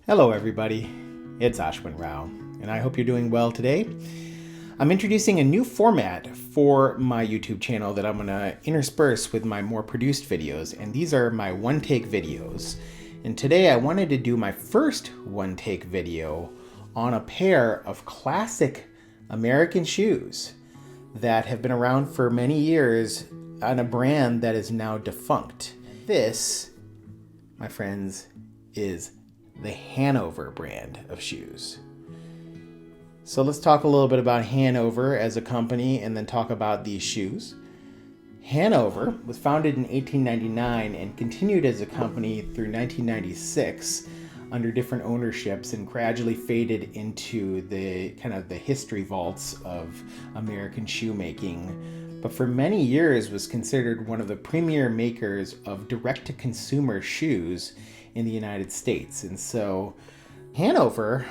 Hello everybody, it's Ashwin Rao, and I hope you're doing well today. I'm introducing a new format for my YouTube channel that I'm going to intersperse with my more produced videos, and these are my one-take videos. And today I wanted to do my first one-take video on a pair of classic American shoes that have been around for many years on a brand that is now defunct. This, my friends, is the Hanover brand of shoes. So let's talk a little bit about Hanover as a company and then talk about these shoes. Hanover was founded in 1899 and continued as a company through 1996 under different ownerships and gradually faded into the kind of the history vaults of American shoemaking. But for many years was considered one of the premier makers of direct-to-consumer shoes in the United States. And so Hanover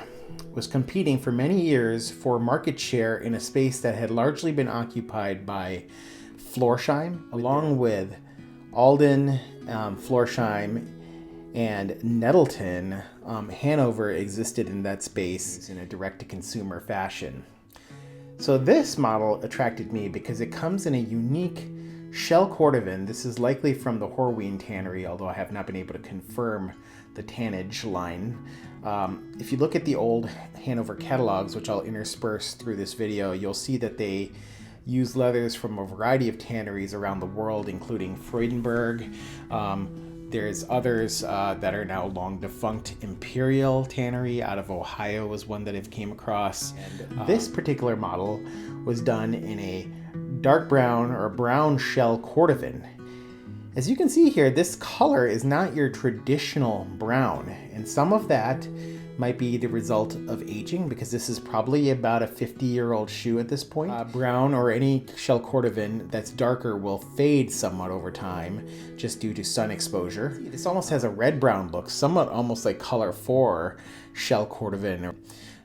was competing for many years for market share in a space that had largely been occupied by Florsheim, along with Alden, Florsheim, and Nettleton. Hanover existed in that space in a direct-to-consumer fashion. So this model attracted me because it comes in a unique shell cordovan. This is likely from the Horween tannery, although I have not been able to confirm the tannage line. If you look at the old Hanover catalogs, which I'll intersperse through this video, you'll see that they use leathers from a variety of tanneries around the world, including Freudenberg. There's others that are now long defunct. Imperial Tannery out of Ohio was one that I've came across. And this particular model was done in a dark brown or brown shell cordovan. As you can see here, this color is not your traditional brown, and some of that might be the result of aging, because this is probably about a 50-year-old shoe at this point. Brown or any shell cordovan that's darker will fade somewhat over time just due to sun exposure. This almost has a red-brown look, somewhat almost like color 4 shell cordovan.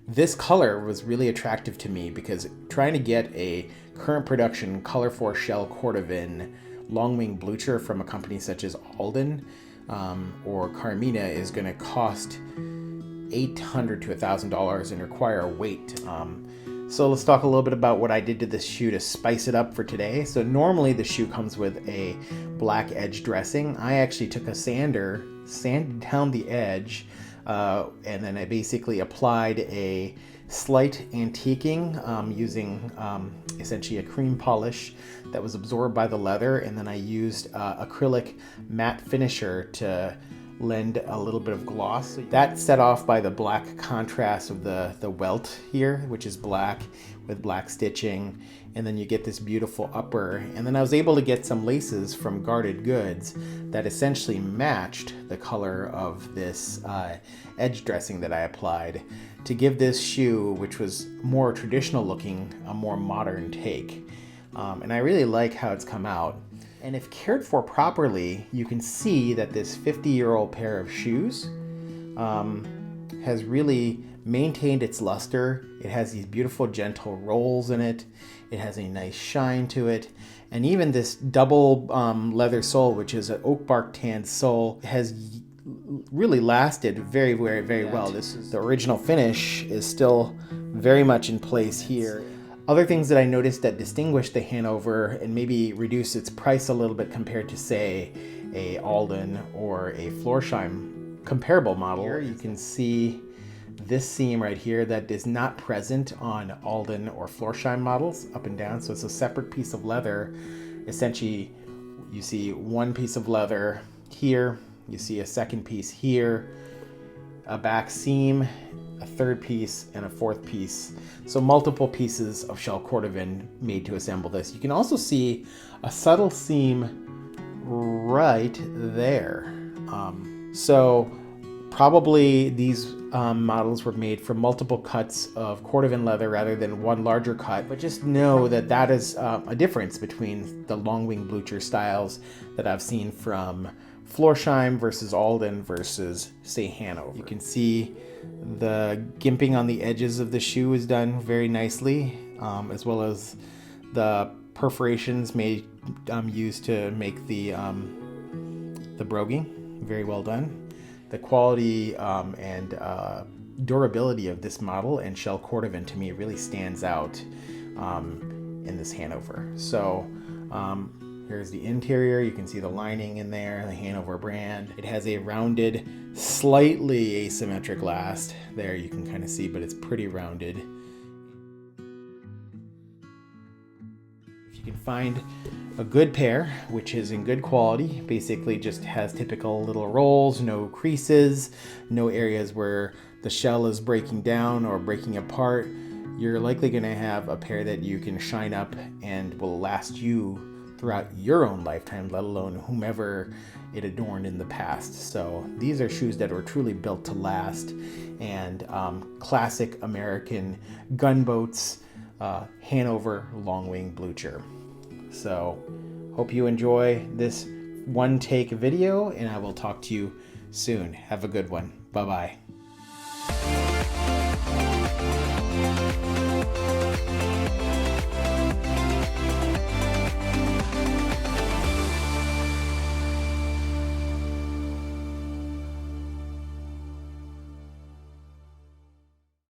This color was really attractive to me because trying to get a current production color 4 shell cordovan Longwing Blucher from a company such as Alden or Carmina is going to cost $800 to $1,000 and require weight. So let's talk a little bit about what I did to this shoe to spice it up for today. So normally the shoe comes with a black edge dressing. I actually took a sander, sanded down the edge, and then I basically applied a slight antiquing using essentially a cream polish that was absorbed by the leather, and then I used acrylic matte finisher to lend a little bit of gloss. That's set off by the black contrast of the welt here, which is black with black stitching, and then you get this beautiful upper. And then I was able to get some laces from Guarded Goods that essentially matched the color of this edge dressing that I applied to give this shoe, which was more traditional looking, a more modern take. And I really like how it's come out. And if cared for properly, you can see that this 50-year-old pair of shoes has really maintained its luster. It has these beautiful gentle rolls in it. It has a nice shine to it. And even this double leather sole, which is an oak bark tanned sole, has really lasted very, very, very well. This is the original finish is still very much in place here. Other things that I noticed that distinguish the Hanover and maybe reduce its price a little bit compared to, say, a Alden or a Florsheim comparable model. Here you can see this seam right here that is not present on Alden or Florsheim models up and down. So it's a separate piece of leather. Essentially, you see one piece of leather here, you see a second piece here, a back seam, a third piece, and a fourth piece. So multiple pieces of shell cordovan made to assemble this. You can also see a subtle seam right there. So probably these models were made from multiple cuts of cordovan leather rather than one larger cut, but just know that that is a difference between the Longwing Blucher styles that I've seen from Florsheim versus Alden versus, say, Hanover. You can see the gimping on the edges of the shoe is done very nicely, as well as the perforations made used to make the broguing. Very well done. the quality and durability of this model and shell Cordovan to me really stands out in this Hanover. So here's the interior. You can see the lining in there, the Hanover brand. It has a rounded, slightly asymmetric last. There you can kind of see, but it's pretty rounded. If you can find a good pair, which is in good quality, basically just has typical little rolls, no creases, no areas where the shell is breaking down or breaking apart, you're likely going to have a pair that you can shine up and will last you throughout your own lifetime, let alone whomever it adorned in the past. So these are shoes that were truly built to last, and classic American gunboats, Hanover Longwing Blucher. So hope you enjoy this one take video, and I will talk to you soon. Have a good one. Bye-bye.